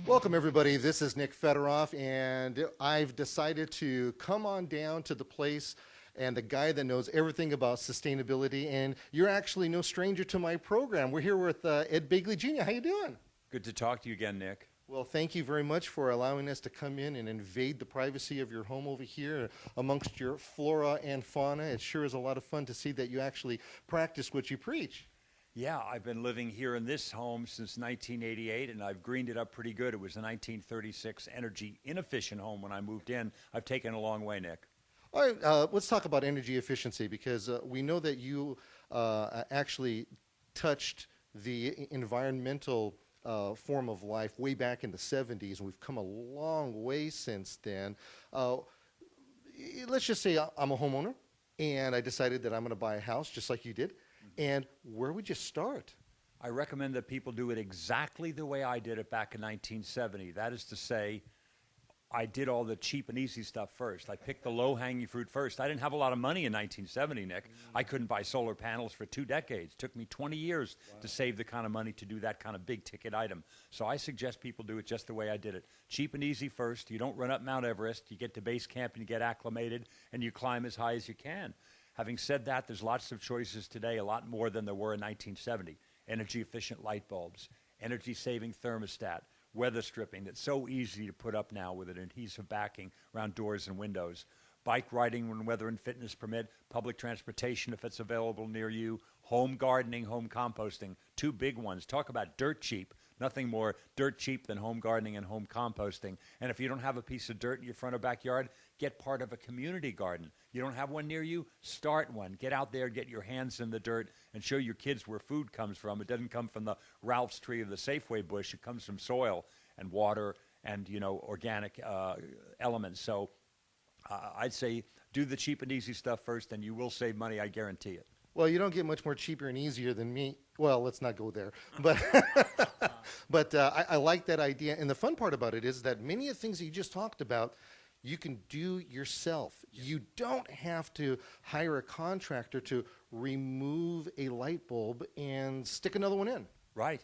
Welcome, everybody. This is Nick Federoff, and I've decided to come on down to the place and the guy that knows everything about sustainability, and you're actually no stranger to my program. We're here with Ed Begley Jr. How you doing? Good to talk to you again, Nick. Well, thank you very much for allowing us to come in and invade the privacy of your home over here amongst your flora and fauna. It sure is a lot of fun to see that you actually practice what you preach. Yeah, I've been living here in this home since 1988, and I've greened it up pretty good. It was a 1936 energy inefficient home when I moved in. I've taken a long way, Nick. All right, let's talk about energy efficiency, because we know that you actually touched the environmental form of life way back in the 70s, and we've come a long way since then. Let's just say I'm a homeowner, and I decided that I'm going to buy a house just like you did. And where would you start? I recommend that people do it exactly the way I did it back in 1970. That is to say, I did all the cheap and easy stuff first. I picked the low-hanging fruit first. I didn't have a lot of money in 1970, Nick. I couldn't buy solar panels for 2 decades. It took me 20 years to save the kind of money to do that kind of big-ticket item. So I suggest people do it just the way I did it. Cheap and easy first. You don't run up Mount Everest. You get to base camp and you get acclimated, and you climb as high as you can. Having said that, there's lots of choices today, a lot more than there were in 1970. Energy-efficient light bulbs, energy-saving thermostat, weather stripping that's so easy to put up now with an adhesive backing around doors and windows, bike riding when weather and fitness permit, public transportation if it's available near you, home gardening, home composting, 2 big ones. Talk about dirt cheap. Nothing more dirt cheap than home gardening and home composting. And if you don't have a piece of dirt in your front or backyard, get part of a community garden. You don't have one near you? Start one. Get out there, get your hands in the dirt, and show your kids where food comes from. It doesn't come from the Ralph's tree or the Safeway bush. It comes from soil and water and, organic elements. So I'd say do the cheap and easy stuff first, and you will save money, I guarantee it. Well, you don't get much more cheaper and easier than me. Well, let's not go there. But but I like that idea. And the fun part about it is that many of the things that you just talked about, you can do yourself. You don't have to hire a contractor to remove a light bulb and stick another one in. Right.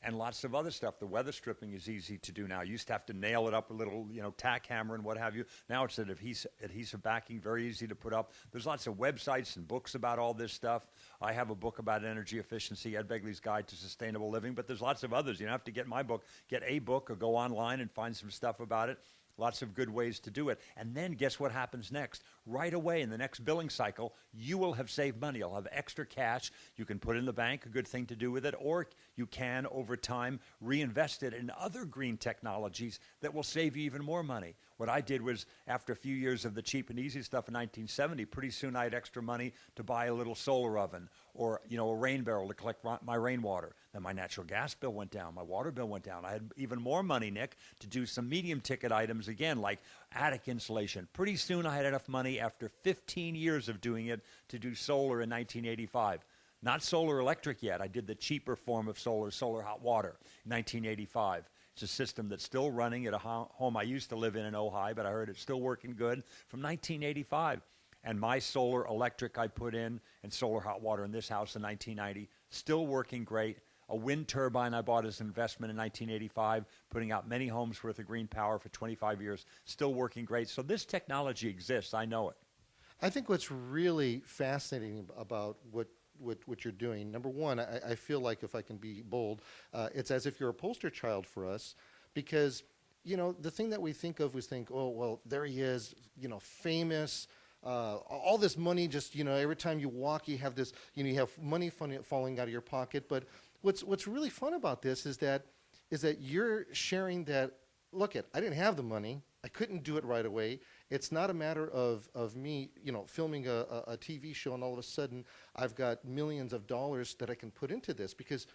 And lots of other stuff. The weather stripping is easy to do now. You used to have to nail it up with a little, tack hammer and what have you. Now it's an adhesive backing, very easy to put up. There's lots of websites and books about all this stuff. I have a book about energy efficiency, Ed Begley's Guide to Sustainable Living, but there's lots of others. You don't have to get my book. Get a book or go online and find some stuff about it. Lots of good ways to do it. And then guess what happens next? Right away in the next billing cycle, you will have saved money. You'll have extra cash. You can put in the bank, a good thing to do with it, or you can, over time, reinvest it in other green technologies that will save you even more money. What I did was, after a few years of the cheap and easy stuff in 1970, pretty soon I had extra money to buy a little solar oven or, a rain barrel to collect my rainwater. Then my natural gas bill went down. My water bill went down. I had even more money, Nick, to do some medium ticket items again, like attic insulation. Pretty soon I had enough money after 15 years of doing it to do solar in 1985. Not solar electric yet. I did the cheaper form of solar hot water in 1985. It's a system that's still running at a home I used to live in Ojai, but I heard it's still working good from 1985. And my solar electric I put in and solar hot water in this house in 1990, still working great. A wind turbine I bought as an investment in 1985, putting out many homes worth of green power for 25 years, still working great. So this technology exists. I know it. I think what's really fascinating about what you're doing, number one, I feel like, if I can be bold, it's as if you're a poster child for us, because, the thing that we think of is oh, well, there he is, famous, all this money, just, every time you walk, you have this, you have money falling out of your pocket. But what's really fun about this is that you're sharing that, look, I didn't have the money. I couldn't do it right away. It's not a matter of me, filming a TV show and all of a sudden I've got millions of dollars that I can put into this, because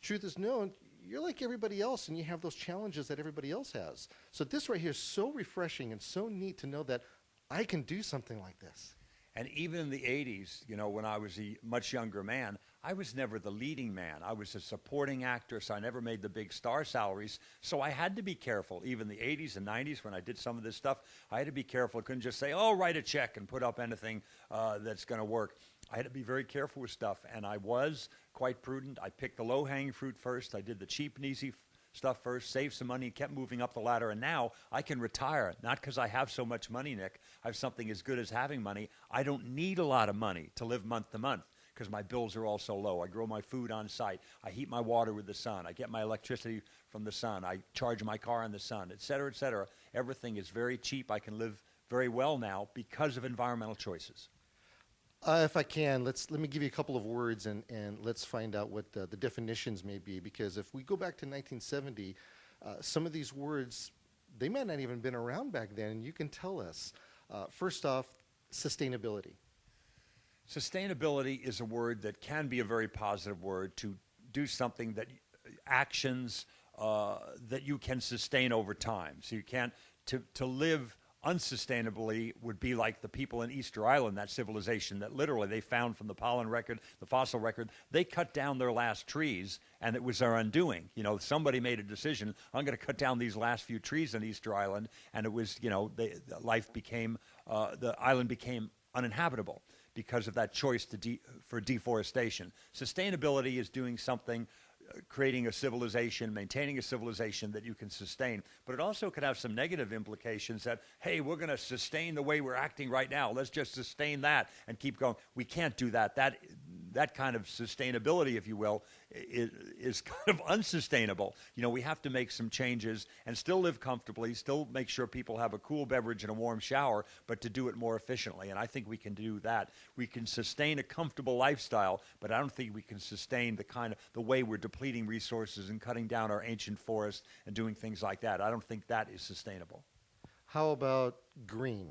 truth is known, you're like everybody else and you have those challenges that everybody else has. So this right here is so refreshing and so neat to know that I can do something like this. And even in the 80s, when I was a much younger man, I was never the leading man. I was a supporting actor, so I never made the big star salaries. So I had to be careful. Even the 80s and 90s, when I did some of this stuff, I had to be careful. I couldn't just say, oh, write a check and put up anything that's going to work. I had to be very careful with stuff, and I was quite prudent. I picked the low-hanging fruit first. I did the cheap and easy stuff first, saved some money, kept moving up the ladder, and now I can retire, not because I have so much money, Nick. I have something as good as having money. I don't need a lot of money to live month to month because my bills are all so low. I grow my food on site. I heat my water with the sun. I get my electricity from the sun. I charge my car in the sun, et cetera, et cetera. Everything is very cheap. I can live very well now because of environmental choices. If I can, let me give you a couple of words and let's find out what the definitions may be. Because if we go back to 1970, some of these words, they might not even been around back then, and you can tell us. First off, sustainability. Sustainability is a word that can be a very positive word to do something that actions that you can sustain over time. So you can't, to live unsustainably would be like the people in Easter Island, that civilization that literally they found from the pollen record, the fossil record, they cut down their last trees and it was their undoing. You know, somebody made a decision, I'm going to cut down these last few trees on Easter Island, and it was, you know, the island became uninhabitable because of that choice for deforestation. Sustainability is doing something, creating a civilization, maintaining a civilization that you can sustain. But it also could have some negative implications that, hey, we're going to sustain the way we're acting right now. Let's just sustain that and keep going. We can't do that. That kind of sustainability, if you will, is kind of unsustainable. You know, we have to make some changes and still live comfortably, still make sure people have a cool beverage and a warm shower, but to do it more efficiently. And I think we can do that. We can sustain a comfortable lifestyle, but I don't think we can sustain the way we're depleting resources and cutting down our ancient forests and doing things like that. I don't think that is sustainable. How about green?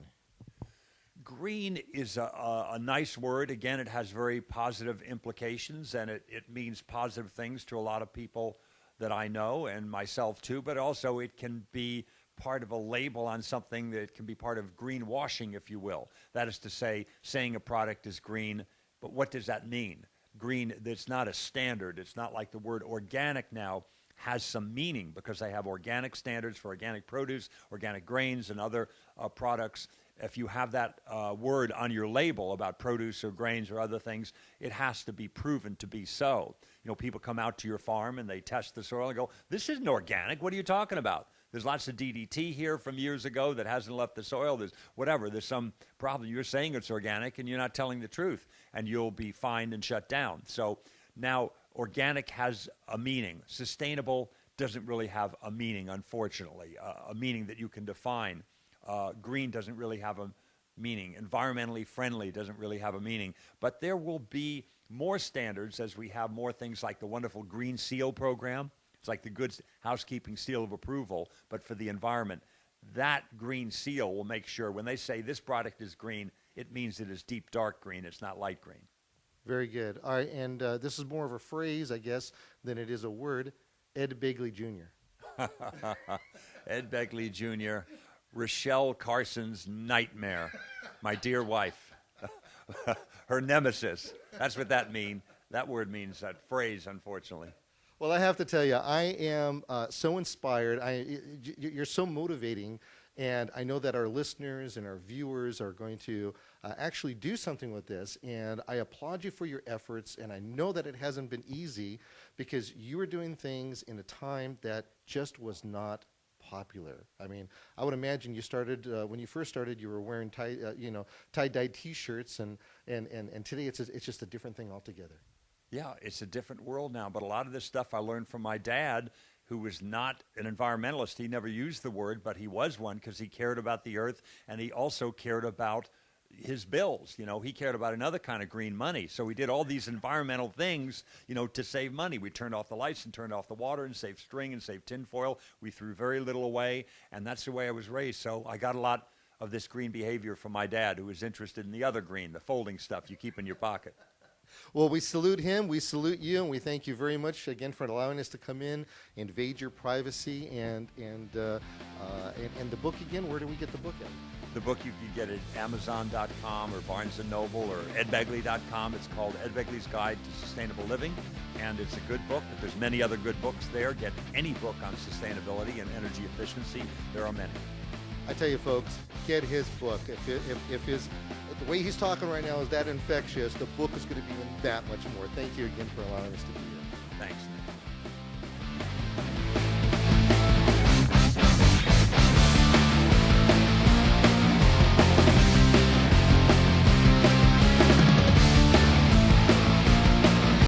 Green is a nice word. Again, it has very positive implications, and it means positive things to a lot of people that I know, and myself too, but also it can be part of a label on something that can be part of greenwashing, if you will. That is to say, saying a product is green, but what does that mean? Green, it's not a standard. It's not like the word organic now has some meaning because they have organic standards for organic produce, organic grains, and other products. If you have that word on your label about produce or grains or other things, it has to be proven to be so. You know, people come out to your farm and they test the soil and go, this isn't organic. What are you talking about? There's lots of DDT here from years ago that hasn't left the soil. There's some problem. You're saying it's organic and you're not telling the truth, and you'll be fined and shut down. So now organic has a meaning. Sustainable doesn't really have a meaning, unfortunately, a meaning that you can define. Green doesn't really have a meaning. Environmentally friendly doesn't really have a meaning. But there will be more standards as we have more things like the wonderful Green Seal program. It's like the Good Housekeeping Seal of Approval, but for the environment. That Green Seal will make sure when they say this product is green, it means it is deep dark green. It's not light green. Very good. All right, and this is more of a phrase, I guess, than it is a word. Ed Begley Jr. Ed Begley Jr., Rochelle Carson's nightmare, my dear wife, her nemesis. That's what that means. That word means, that phrase, unfortunately. Well, I have to tell you, I am so inspired. You're so motivating, and I know that our listeners and our viewers are going to actually do something with this, and I applaud you for your efforts, and I know that it hasn't been easy because you are doing things in a time that just was not popular. I mean, I would imagine you started when you first started. You were wearing tie-dye T-shirts, and today it's just a different thing altogether. Yeah, it's a different world now. But a lot of this stuff I learned from my dad, who was not an environmentalist. He never used the word, but he was one because he cared about the earth, and he also cared about his bills. You know, he cared about another kind of green money. So we did all these environmental things, you know, to save money. We turned off the lights and turned off the water and saved string and saved tinfoil. We threw very little away, and that's the way I was raised. So I got a lot of this green behavior from my dad, who was interested in the other green, the folding stuff you keep in your pocket. Well, we salute him, we salute you, and we thank you very much again for allowing us to come in, invade your privacy, and the book again. Where do we get the book at? The book you can get at Amazon.com or Barnes & Noble or EdBegley.com. It's called Ed Begley's Guide to Sustainable Living, and it's a good book. But there's many other good books there. Get any book on sustainability and energy efficiency. There are many. I tell you, folks, get his book. If the way he's talking right now is that infectious, the book is going to be even that much more. Thank you again for allowing us to be here. Thanks, Nick.